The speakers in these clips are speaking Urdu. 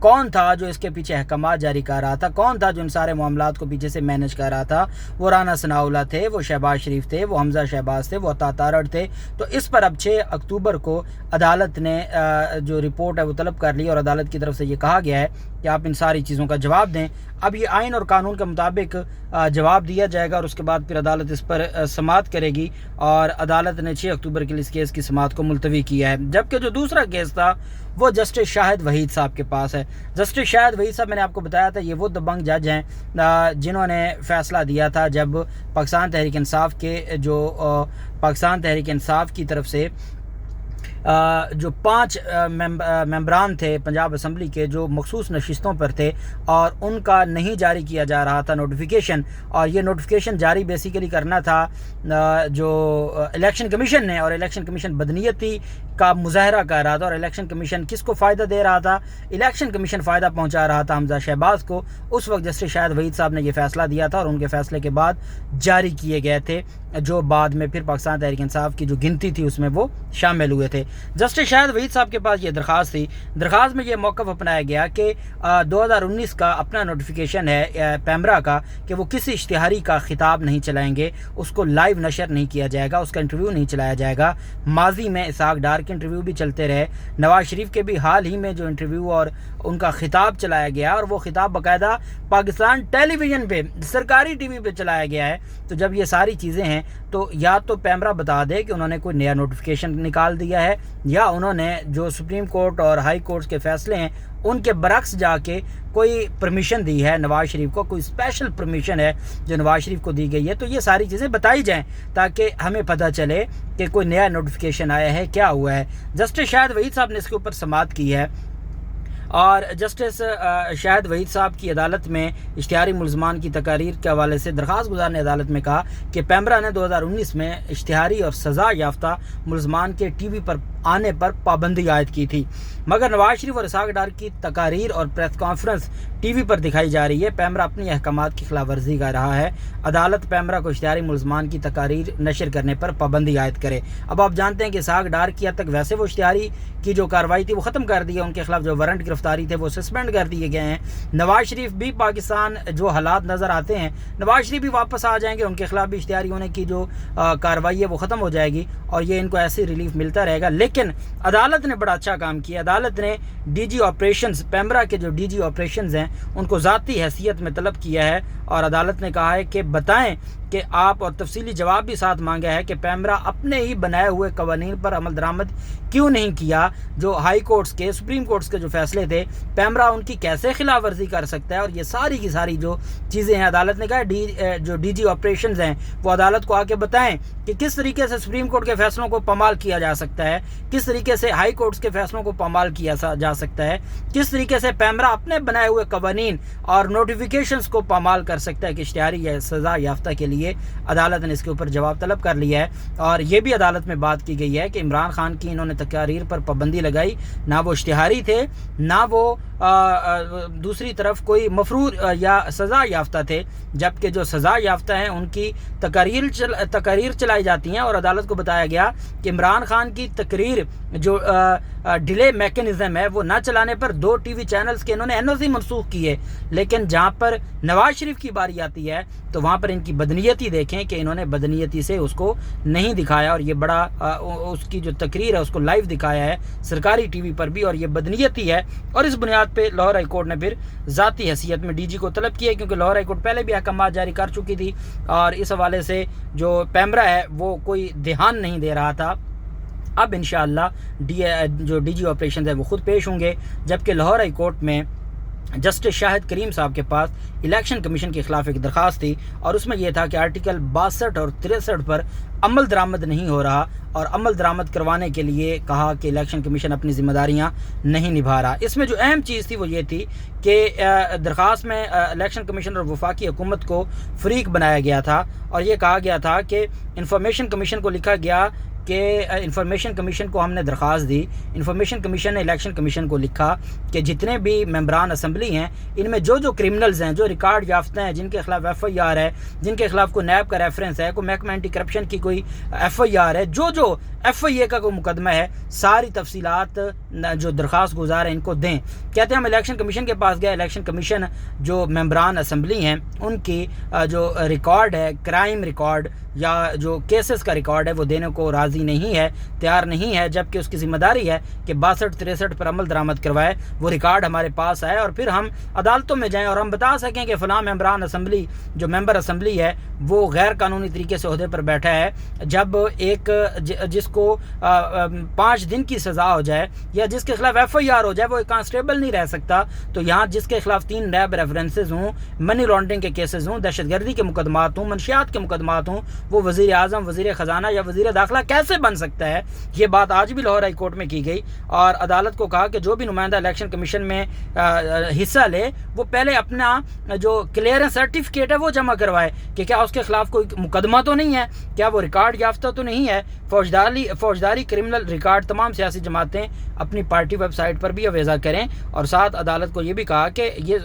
کون تھا جو اس کے پیچھے احکامات جاری کر رہا تھا، کون تھا جو ان سارے معاملات کو پیچھے سے مینیج کر رہا تھا؟ وہ رانا ثناءاللہ تھے، وہ شہباز شریف تھے، وہ حمزہ شہباز تھے، وہ عطا تارڑ تھے۔ تو اس پر اب 6 اکتوبر کو عدالت نے جو رپورٹ ہے وہ طلب کر لی، اور عدالت کی طرف سے یہ کہا گیا ہے کہ آپ ان ساری چیزوں کا جواب دیں۔ اب یہ آئین اور قانون کے مطابق جواب دیا جائے گا، اور اس کے بعد پھر عدالت اس پر سماعت کرے گی، اور عدالت نے 6 اکتوبر کے لیے اس کیس کی سماعت کو ملتوی کیا ہے۔ جبکہ جو دوسرا کیس تھا وہ جسٹس شاہد وحید صاحب کے پاس ہے۔ جسٹس شاہد وحید صاحب، میں نے آپ کو بتایا تھا، یہ وہ دبنگ جج ہیں جنہوں نے فیصلہ دیا تھا جب پاکستان تحریک انصاف کی طرف سے جو 5 ممبران تھے پنجاب اسمبلی کے، جو مخصوص نشستوں پر تھے اور ان کا نہیں جاری کیا جا رہا تھا نوٹیفیکیشن، اور یہ نوٹیفیکیشن جاری بیسیکلی کرنا تھا جو الیکشن کمیشن نے، اور الیکشن کمیشن بدنیتی کا مظاہرہ کر رہا تھا، اور الیکشن کمیشن کس کو فائدہ دے رہا تھا؟ الیکشن کمیشن فائدہ پہنچا رہا تھا حمزہ شہباز کو۔ اس وقت جسٹس شاہد وحید صاحب نے یہ فیصلہ دیا تھا، اور ان کے فیصلے کے بعد جاری کیے گئے تھے، جو بعد میں پھر پاکستان تحریک انصاف کی جو گنتی تھی اس میں وہ شامل ہوئے تھے۔ جسٹس شاہد وحید صاحب کے پاس یہ درخواست تھی، درخواست میں یہ موقف اپنایا گیا کہ 2019 کا اپنا نوٹیفیکیشن ہے پیمرا کا کہ وہ کسی اشتہاری کا خطاب نہیں چلائیں گے، اس کو لائیو نشر نہیں کیا جائے گا، اس کا انٹرویو نہیں چلایا جائے گا۔ ماضی میں اسحاق ڈار کے انٹرویو بھی چلتے رہے، نواز شریف کے بھی حال ہی میں جو انٹرویو اور ان کا خطاب چلایا گیا، اور وہ خطاب باقاعدہ پاکستان ٹیلی ویژن پہ، سرکاری ٹی وی پہ چلایا گیا ہے۔ تو جب یہ ساری چیزیں ہیں تو یا تو پیمرا بتا دے کہ انہوں نے کوئی نیا نوٹیفیکیشن نکال دیا ہے، یا انہوں نے جو سپریم کورٹ اور ہائی کورٹ کے فیصلے ہیں ان کے برعکس جا کے کوئی پرمیشن دی ہے نواز شریف کو، کوئی اسپیشل پرمیشن ہے جو نواز شریف کو دی گئی ہے۔ تو یہ ساری چیزیں بتائی جائیں تاکہ ہمیں پتہ چلے کہ کوئی نیا نوٹیفیکیشن آیا ہے، کیا ہوا ہے۔ جسٹس شاہد وحید صاحب نے اس کے اوپر سماعت کی ہے، اور جسٹس شاہد وحید صاحب کی عدالت میں اشتہاری ملزمان کی تقاریر کے حوالے سے درخواست گزار نے عدالت میں کہا کہ پیمرا نے 2019 میں اشتہاری اور سزا یافتہ ملزمان کے ٹی وی پر آنے پر پابندی عائد کی تھی، مگر نواز شریف اور اسحاق ڈار کی تقاریر اور پریس کانفرنس ٹی وی پر دکھائی جا رہی ہے۔ پیمرا اپنی احکامات کی خلاف ورزی کر رہا ہے، عدالت پیمرا کو اشتہاری ملزمان کی تقاریر نشر کرنے پر پابندی عائد کرے۔ اب آپ جانتے ہیں کہ اسحاق ڈار کی حد تک ویسے وہ اشتہاری کی جو کارروائی تھی وہ ختم کر دی ہے، ان کے خلاف جو وارنٹ گرفتاری تھے وہ سسپینڈ کر دیے گئے ہیں۔ نواز شریف بھی پاکستان جو حالات نظر آتے ہیں، نواز شریف بھی واپس آ جائیں گے، ان کے خلاف بھی اشتہاری ہونے کی جو کارروائی ہے وہ ختم ہو جائے گی، اور یہ ان کو ایسی ریلیف ملتا رہے گا۔ لیکن عدالت نے بڑا اچھا کام کیا، عدالت نے ڈی جی آپریشنز، پیمرا کے جو ڈی جی آپریشنز ہیں ان کو ذاتی حیثیت میں طلب کیا ہے، اور عدالت نے کہا ہے کہ بتائیں کہ آپ، اور تفصیلی جواب بھی ساتھ مانگا ہے کہ پیمرا اپنے ہی بنائے ہوئے قوانین پر عمل درآمد کیوں نہیں کیا؟ جو ہائی کورٹس کے، سپریم کورٹس کے جو فیصلے تھے، پیمرا ان کی کیسے خلاف ورزی کر سکتا ہے؟ اور یہ ساری کی ساری جو چیزیں ہیں عدالت نے کہا جو ڈی جی آپریشنز ہیں وہ عدالت کو آ کے بتائیں کہ کس طریقے سے سپریم کورٹ کے فیصلوں کو پامال کیا جا سکتا ہے، کس طریقے سے ہائی کورٹس کے فیصلوں کو پامال کیا جا سکتا ہے، کس طریقے سے پیمرا اپنے بنائے ہوئے قوانین اور نوٹیفیکیشنز کو پامال کر سکتا ہے کہ اشتہاری یا سزا یافتہ کے لیے۔ عدالت نے اس کے اوپر جواب طلب کر لیا ہے، اور یہ بھی عدالت میں بات کی گئی ہے کہ عمران خان کی انہوں نے تقاریر پر پابندی لگائی، نہ وہ اشتہاری تھے، نہ وہ دوسری طرف کوئی مفرور یا سزا یافتہ تھے، جبکہ جو سزا یافتہ ہیں ان کی تقاریر چلائی جاتی ہیں، اور عدالت کو بتایا گیا کہ عمران خان کی تقریر جو ڈیلے میکینزم ہے وہ نہ چلانے پر 2 ٹی وی چینلز کے انہوں نے این او سی منسوخ کیے، لیکن جہاں پر نواز شریف کی باری آتی ہے تو وہاں پر ان کی بدنیتی دیکھیں کہ انہوں نے بدنیتی سے اس کو نہیں دکھایا، اور یہ بڑا اس کی جو تقریر ہے اس کو لائیو دکھایا ہے سرکاری ٹی وی پر بھی، اور یہ بدنیتی ہے، اور اس بنیاد پہ لاہور ہائی کورٹ نے پھر ذاتی حیثیت میں ڈی جی کو طلب کیا ہے، کیونکہ لاہور ہائی کورٹ پہلے بھی احکامات جاری کر چکی تھی، اور اس حوالے سے جو پیمرا ہے وہ کوئی دھیان نہیں دے رہا تھا۔ اب انشاءاللہ جو ڈی جی آپریشنز ہیں وہ خود پیش ہوں گے، جبکہ لاہور ہائی کورٹ میں جسٹس شاہد کریم صاحب کے پاس الیکشن کمیشن کے خلاف ایک درخواست تھی، اور اس میں یہ تھا کہ آرٹیکل 62 اور 63 پر عمل درآمد نہیں ہو رہا، اور عمل درآمد کروانے کے لیے کہا کہ الیکشن کمیشن اپنی ذمہ داریاں نہیں نبھا رہا۔ اس میں جو اہم چیز تھی وہ یہ تھی کہ درخواست میں الیکشن کمیشن اور وفاقی حکومت کو فریق بنایا گیا تھا، اور یہ کہا گیا تھا کہ انفارمیشن کمیشن کو لکھا گیا کہ انفارمیشن کمیشن کو ہم نے درخواست دی، انفارمیشن کمیشن نے الیکشن کمیشن کو لکھا کہ جتنے بھی ممبران اسمبلی ہیں ان میں جو کرمنلز ہیں، جو ریکارڈ یافتہ ہیں، جن کے خلاف ایف آئی آر ہے، جن کے خلاف کوئی نیب کا ریفرنس ہے، کوئی محکمہ اینٹی کرپشن کی کوئی ایف آئی آر ہے، جو ایف آئی اے کا کوئی مقدمہ ہے، ساری تفصیلات جو درخواست گزار ہیں ان کو دیں۔ کہتے ہیں ہم الیکشن کمیشن کے پاس گئے، الیکشن کمیشن جو ممبران اسمبلی ہیں ان کی جو ریکارڈ ہے، کرائم ریکارڈ یا جو کیسز کا ریکارڈ ہے وہ دینے کو راضی نہیں ہے، تیار نہیں ہے، جبکہ اس کی ذمہ داری ہے کہ 62-63 پر عمل درآمد کروائے، وہ ریکارڈ ہمارے پاس آئے اور پھر ہم عدالتوں میں جائیں اور ہم بتا سکیں کہ فلاں ممبران اسمبلی جو ممبر اسمبلی ہے وہ غیر قانونی طریقے سے عہدے پر بیٹھا ہے۔ جب ایک جس کو 5 دن کی سزا ہو جائے یا جس کے خلاف FIR ہو جائے وہ ایک کانسٹیبل نہیں رہ سکتا، تو یہاں جس کے خلاف 3 نیب ریفرنسز ہوں، منی لانڈرنگ کے کیسز ہوں، دہشت گردی کے مقدمات ہوں، منشیات کے مقدمات ہوں، وہ وزیر اعظم، وزیر خزانہ یا وزیر داخلہ کیسے بن سکتا ہے؟ یہ بات آج بھی لاہور ہائی کورٹ میں کی گئی اور عدالت کو کہا کہ جو بھی نمائندہ الیکشن کمیشن میں حصہ لے وہ پہلے اپنا جو کلیئرنس سرٹیفکیٹ ہے وہ جمع کروائے کہ کیا اس کے خلاف کوئی مقدمہ تو نہیں ہے، کیا وہ ریکارڈ یافتہ تو نہیں ہے۔ فوجداری کرمنل ریکارڈ تمام سیاسی جماعتیں اپنی پارٹی ویب سائٹ پر بھی اویزا کریں، اور ساتھ عدالت کو یہ بھی کہا کہ یہ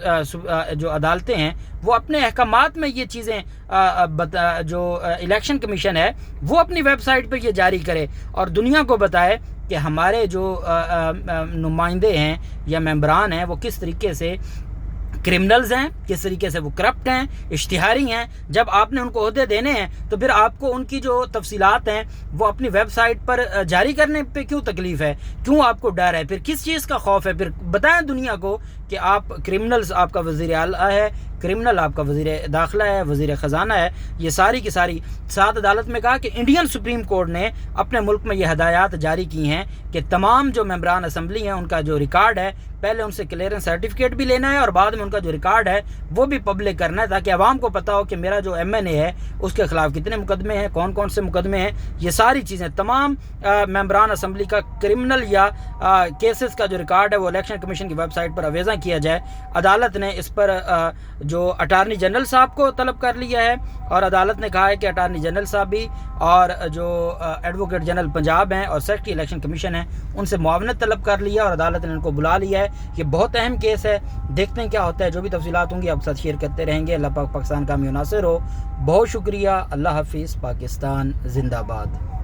جو عدالتیں ہیں وہ اپنے احکامات میں یہ چیزیں جو الیکشن کمیشن ہے وہ اپنی ویب سائٹ پہ یہ جاری کرے اور دنیا کو بتائے کہ ہمارے جو نمائندے ہیں یا ممبران ہیں وہ کس طریقے سے کرمنلز ہیں، کس طریقے سے وہ کرپٹ ہیں، اشتہاری ہیں۔ جب آپ نے ان کو عہدے دینے ہیں تو پھر آپ کو ان کی جو تفصیلات ہیں وہ اپنی ویب سائٹ پر جاری کرنے پہ کیوں تکلیف ہے، کیوں آپ کو ڈر ہے، پھر کس چیز کا خوف ہے؟ پھر بتائیں دنیا کو کہ آپ کرمنلز، آپ کا وزیر اعلیٰ ہے کرمنل، آپ کا وزیر داخلہ ہے، وزیر خزانہ ہے، یہ ساری کی ساری۔ ساتھ عدالت میں کہا کہ انڈین سپریم کورٹ نے اپنے ملک میں یہ ہدایات جاری کی ہیں کہ تمام جو ممبران اسمبلی ہیں ان کا جو ریکارڈ ہے پہلے ان سے کلیئرنس سرٹیفکیٹ بھی لینا ہے اور بعد میں ان کا جو ریکارڈ ہے وہ بھی پبلک کرنا ہے تاکہ عوام کو پتہ ہو کہ میرا جو MNA ہے اس کے خلاف کتنے مقدمے ہیں، کون کون سے مقدمے ہیں۔ یہ ساری چیزیں تمام ممبران اسمبلی کا کرمنل یا کیسز کا جو ریکارڈ ہے وہ الیکشن کمیشن کی ویب سائٹ پر اویزا کیا جائے۔ عدالت نے اس پر جو اٹارنی جنرل صاحب کو طلب کر لیا ہے اور عدالت نے کہا ہے کہ اٹارنی جنرل صاحب بھی اور جو ایڈوکیٹ جنرل پنجاب ہیں اور سیکرٹری الیکشن کمیشن ہیں ان سے معاونت طلب کر لیا اور عدالت نے ان کو بلا لیا ہے۔ یہ بہت اہم کیس ہے، دیکھتے ہیں کیا ہوتا ہے۔ جو بھی تفصیلات ہوں گی آپ کے ساتھ شیئر کرتے رہیں گے۔ اللہ پاک پاکستان کا حامی و ناصر ہو۔ بہت شکریہ، اللہ حافظ، پاکستان زندہ باد۔